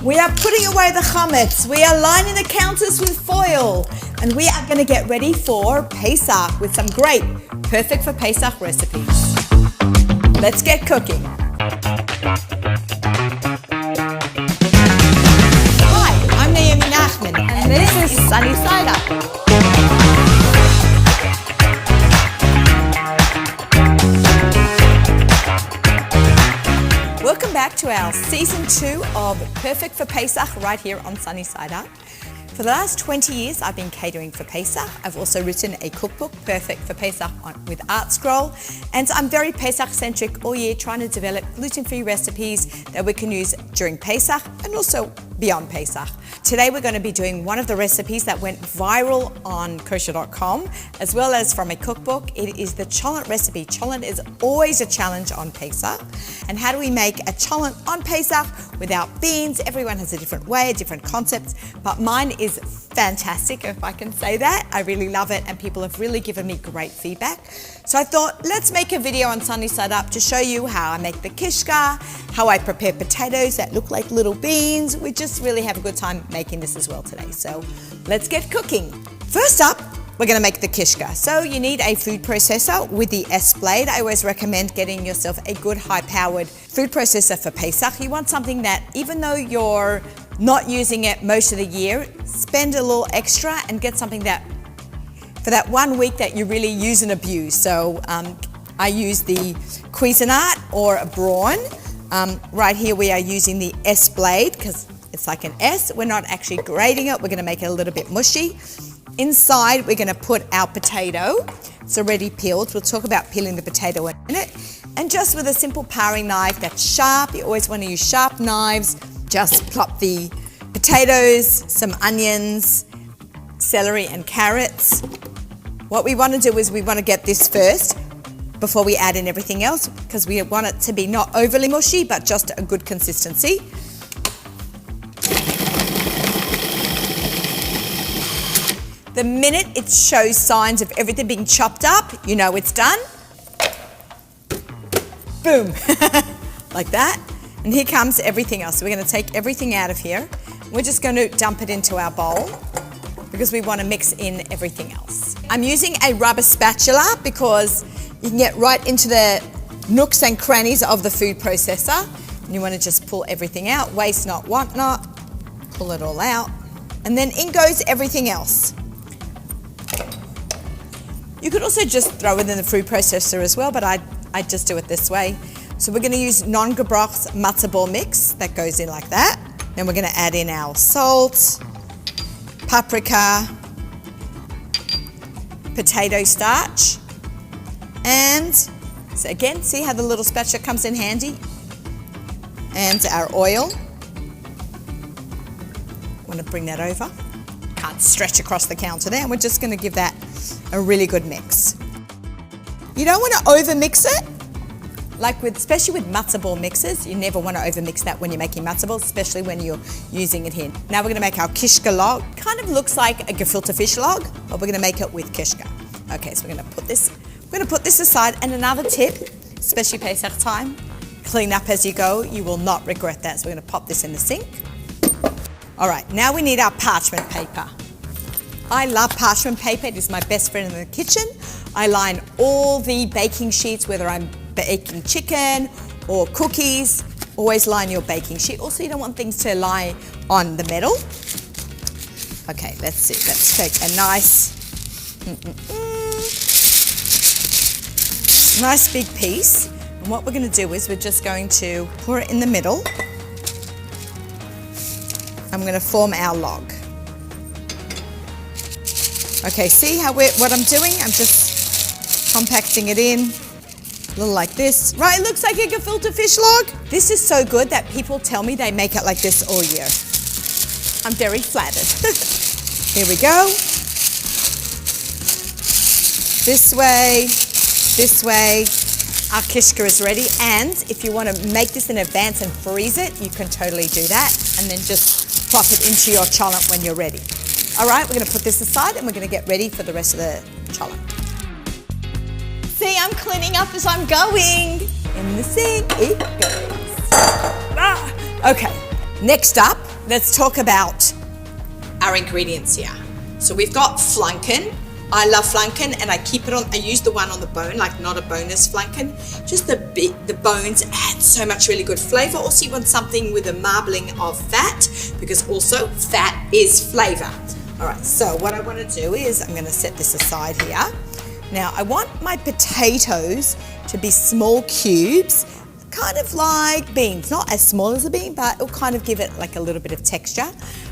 We are putting away the chametz. We are lining the counters with foil. And we are going to get ready for Pesach with some great, perfect for Pesach recipes. Let's get cooking. Hi, I'm Naomi Nachman, and this is Sunny Side Up. Welcome back to our season 2 of Perfect for Pesach right here on Sunny Side Up. For the last 20 years, I've been catering for Pesach. I've also written a cookbook, Perfect for Pesach, with Art Scroll. And I'm very Pesach-centric all year, trying to develop gluten-free recipes that we can use during Pesach and also beyond Pesach. Today we're going to be doing one of the recipes that went viral on Kosherdotcom, as well as from a cookbook. It is the Cholent recipe. Cholent is always a challenge on Pesach. And how do we make a Cholent on Pesach without beans? Everyone has a different way, a different concept, but mine is fantastic, if I can say that. I really love it, and people have really given me great feedback. So I thought, let's make a video on Sunny Side Up to show you how I make the Kishka, how I prepare potatoes that look like little beans. We just really have a good time making this as well today. So let's get cooking. First up, we're going to make the Kishka. So you need a food processor with the S blade. I always recommend getting yourself a good high-powered food processor for Pesach. You want something that, even though you're not using it most of the year, spend a little extra and get something that for that 1 week that you really use and abuse. So I use the Cuisinart or a Braun. Right here we are using the S blade because it's like an S. We're not actually grating it. We're going to make it a little bit mushy. Inside we're going to put our potato. It's already peeled. We'll talk about peeling the potato in a minute. And just with a simple paring knife that's sharp, you always want to use sharp knives. Just plop the potatoes, some onions, celery and carrots. What we want to do is we want to get this first before we add in everything else, because we want it to be not overly mushy but just a good consistency. The minute it shows signs of everything being chopped up, you know it's done. Boom, like that. And here comes everything else. So we're going to take everything out of here. We're just going to dump it into our bowl because we want to mix in everything else. I'm using a rubber spatula because you can get right into the nooks and crannies of the food processor. And you want to just pull everything out, waste not, want not, pull it all out. And then in goes everything else. You could also just throw it in the food processor as well, but I just do it this way. So we're going to use non-gebroch's matzah ball mix that goes in like that. Then we're going to add in our salt, paprika, potato starch, and so again, see how the little spatula comes in handy? And our oil. I want to bring that over. Can't stretch across the counter there. And we're just going to give that a really good mix. You don't want to over mix it. Especially with matzah ball mixes, you never want to overmix that when you're making matzah balls, especially when you're using it here. Now we're going to make our Kishka log. Kind of looks like a gefilte fish log, but we're going to make it with Kishka. Okay, so we're going to put this aside. And another tip, especially Pesach time, clean up as you go. You will not regret that. So we're going to pop this in the sink. All right, now we need our parchment paper. I love parchment paper. It is my best friend in the kitchen. I line all the baking sheets, whether I'm baking chicken or cookies. Always line your baking sheet. Also, you don't want things to lie on the metal. Okay, let's see. Let's take a nice big piece. And what we're going to do is we're just going to pour it in the middle. I'm going to form our log. Okay, see what I'm doing? I'm just compacting it in. A little like this. Right, it looks like a gefilte fish log. This is so good that people tell me they make it like this all year. I'm very flattered. Here we go. This way. Our Kishka is ready. And if you want to make this in advance and freeze it, you can totally do that. And then just plop it into your cholent when you're ready. All right, we're going to put this aside and we're going to get ready for the rest of the cholent. See, I'm cleaning up as I'm going. In the sink it goes. Okay, next up, let's talk about our ingredients here. So we've got flanken. I love flanken, and I keep it on. I use the one on the bone, like not a boneless flanken. Just the bones add so much really good flavor. Also, you want something with a marbling of fat, because also fat is flavor. All right, so what I want to do is I'm going to set this aside here. Now I want my potatoes to be small cubes, kind of like beans, not as small as a bean, but it'll kind of give it like a little bit of texture.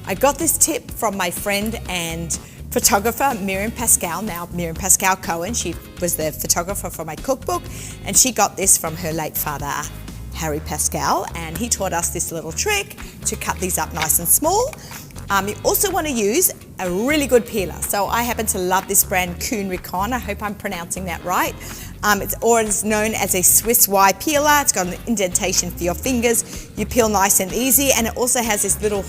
I got this tip from my friend and photographer, Miriam Pascal, now Miriam Pascal Cohen. She was the photographer for my cookbook, and she got this from her late father, Harry Pascal, and he taught us this little trick to cut these up nice and small. You also want to use a really good peeler. So I happen to love this brand, Kuhn Rikon. I hope I'm pronouncing that right. It's known as a Swiss Y peeler. It's got an indentation for your fingers. You peel nice and easy, and it also has this little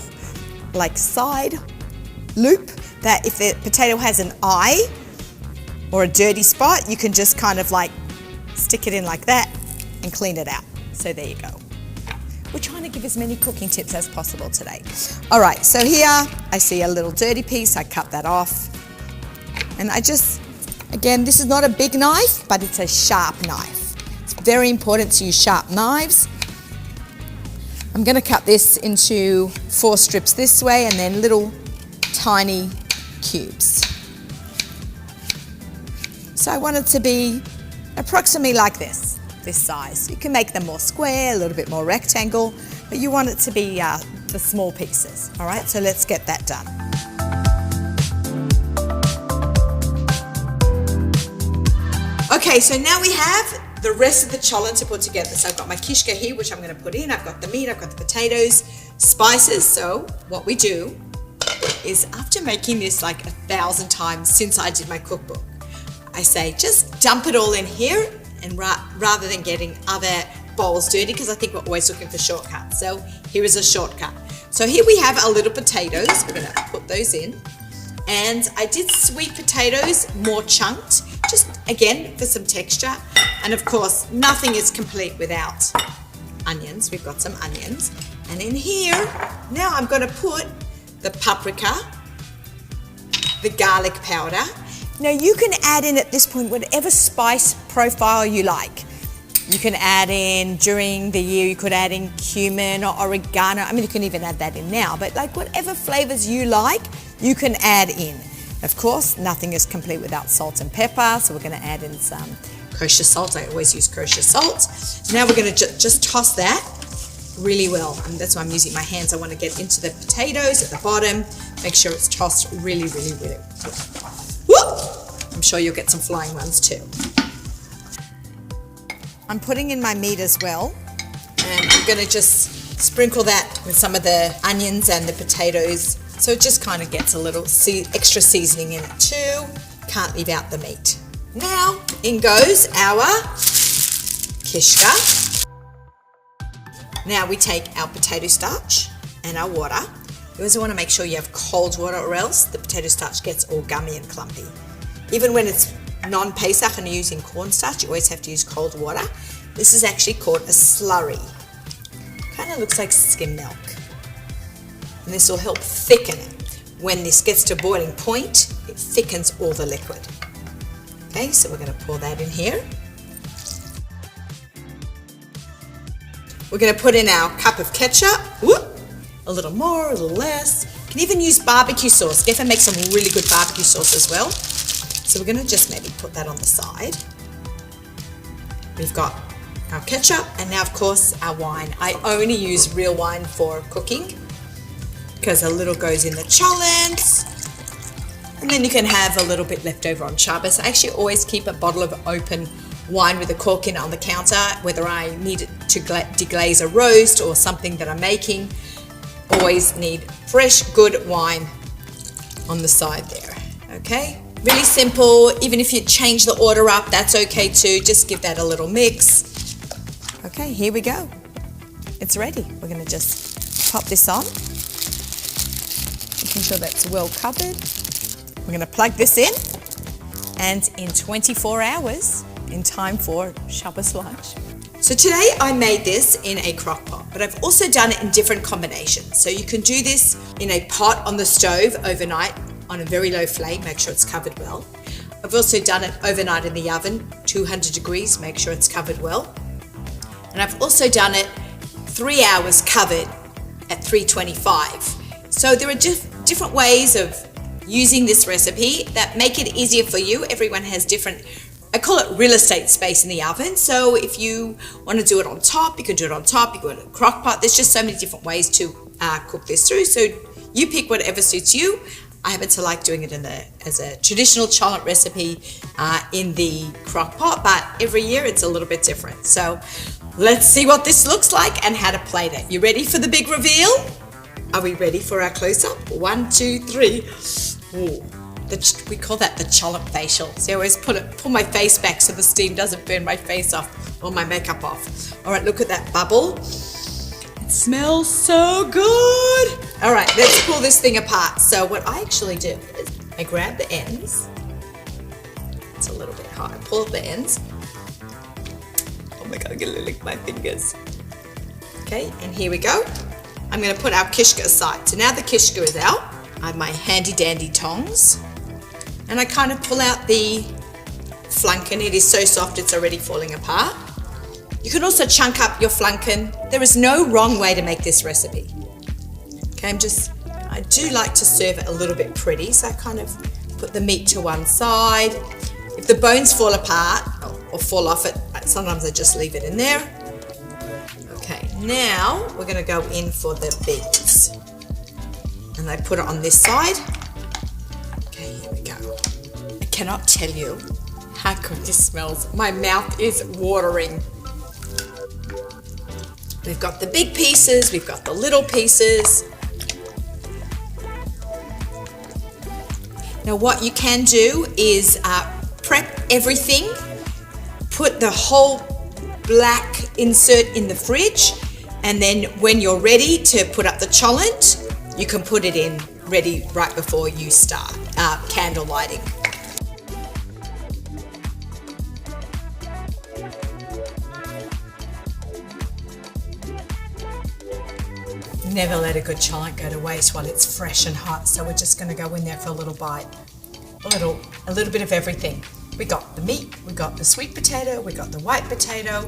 like side loop that if the potato has an eye or a dirty spot, you can just kind of like stick it in like that and clean it out. So there you go. We're trying to give as many cooking tips as possible today. All right, so here I see a little dirty piece. I cut that off. And I just, again, this is not a big knife, but it's a sharp knife. It's very important to use sharp knives. I'm going to cut this into 4 strips this way, and then little tiny cubes. So I want it to be approximately like this size. You can make them more square, a little bit more rectangle, but you want it to be the small pieces. All right, so let's get that done. Okay, so now we have the rest of the cholent to put together. So I've got my kishka here, which I'm going to put in. I've got the meat, I've got the potatoes, spices. So what we do is, after making this like 1,000 times since I did my cookbook, I say just dump it all in here, and rather than getting other bowls dirty, because I think we're always looking for shortcuts. So here is a shortcut. So here we have our little potatoes. We're going to put those in. And I did sweet potatoes, more chunked, just again for some texture. And of course, nothing is complete without onions. We've got some onions. And in here, now I'm going to put the paprika, the garlic powder. Now you can add in at this point whatever spice profile you like. You can add in during the year, you could add in cumin or oregano. I mean, you can even add that in now, but like whatever flavors you like, you can add in. Of course, nothing is complete without salt and pepper, so we're going to add in some kosher salt. I always use kosher salt. So now we're going to just toss that really well, and that's why I'm using my hands. I want to get into the potatoes at the bottom, make sure it's tossed really, really, really well. I'm sure you'll get some flying ones too. I'm putting in my meat as well, and I'm going to just sprinkle that with some of the onions and the potatoes, so it just kind of gets a little extra seasoning in it too. Can't leave out the meat. Now in goes our kishka. Now we take our potato starch and our water. You also want to make sure you have cold water, or else the potato starch gets all gummy and clumpy. Even when it's non-Pesach and you're using cornstarch, you always have to use cold water. This is actually called a slurry. Kind of looks like skim milk. And this will help thicken it. When this gets to boiling point, it thickens all the liquid. Okay, so we're going to pour that in here. We're going to put in our cup of ketchup. Whoop, a little more, a little less. You can even use barbecue sauce. Geffen makes some really good barbecue sauce as well. So we're going to just maybe put that on the side. We've got our ketchup, and now of course our wine. I only use real wine for cooking because a little goes in the cholent, and then you can have a little bit left over on Shabbos. I actually always keep a bottle of open wine with a cork in it on the counter, whether I need it to deglaze a roast or something that I'm making. Always need fresh, good wine on the side there, okay? Really simple. Even if you change the order up, that's okay too. Just give that a little mix. Okay, here we go. It's ready. We're going to just pop this on. Making sure that's well covered. We're going to plug this in. And in 24 hours, in time for Shabbos lunch, So today I made this in a crock pot, but I've also done it in different combinations. So you can do this in a pot on the stove overnight on a very low flame, make sure it's covered well. I've also done it overnight in the oven, 200 degrees, make sure it's covered well. And I've also done it 3 hours covered at 325. So there are different ways of using this recipe that make it easier for you. Everyone has different, I call it real estate space in the oven. So if you want to do it on top, you can do it on top, you can do it in a crock pot. There's just so many different ways to cook this through. So you pick whatever suits you. I happen to like doing it as a traditional Cholent recipe in the crock pot, but every year it's a little bit different. So let's see what this looks like and how to plate it. You ready for the big reveal? Are we ready for our close-up? 1, 2, 3. Ooh, we call that the Cholent facial. So I always pull my face back so the steam doesn't burn my face off or my makeup off. All right, look at that bubble. It smells so good. All right, let's pull this thing apart. So what I actually do is I grab the ends. It's a little bit hard. I pull up the ends. Oh my God, I'm gonna lick my fingers. Okay, and here we go. I'm gonna put our Kishka aside. So now the Kishka is out, I have my handy dandy tongs, and I kind of pull out the flanken. It is so soft, it's already falling apart. You can also chunk up your flanken. There is no wrong way to make this recipe. Okay, I do like to serve it a little bit pretty, so I kind of put the meat to one side. If the bones fall apart or fall off it, sometimes I just leave it in there. Okay, now we're gonna go in for the beans. And I put it on this side. Okay, here we go. I cannot tell you how good this smells. My mouth is watering. We've got the big pieces, we've got the little pieces. Now what you can do is prep everything, put the whole black insert in the fridge, and then when you're ready to put up the Cholent, you can put it in ready right before you start candle lighting. Never let a good Cholent go to waste while it's fresh and hot, so we're just going to go in there for a little bite. A little bit of everything. We got the meat, we got the sweet potato, we got the white potato,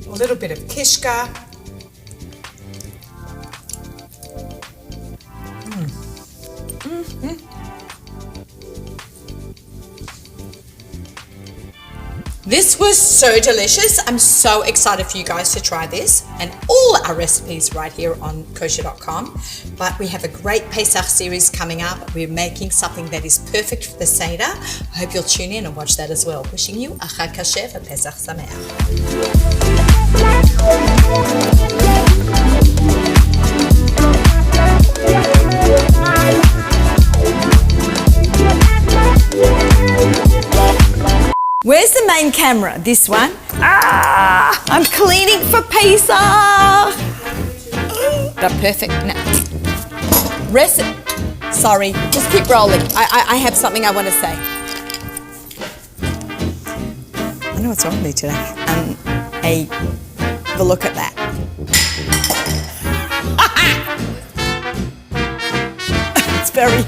a little bit of Kishka. This was so delicious. I'm so excited for you guys to try this and all our recipes right here on Kosherdotcom. But we have a great Pesach series coming up. We're making something that is perfect for the Seder. I hope you'll tune in and watch that as well. Wishing you a Chag Kasher and Pesach Sameach. Where's the main camera? This one? I'm cleaning for Pesach. The perfect recipe. Sorry, just keep rolling. I have something I want to say. I know what's wrong with me today. Have a look at that. It's very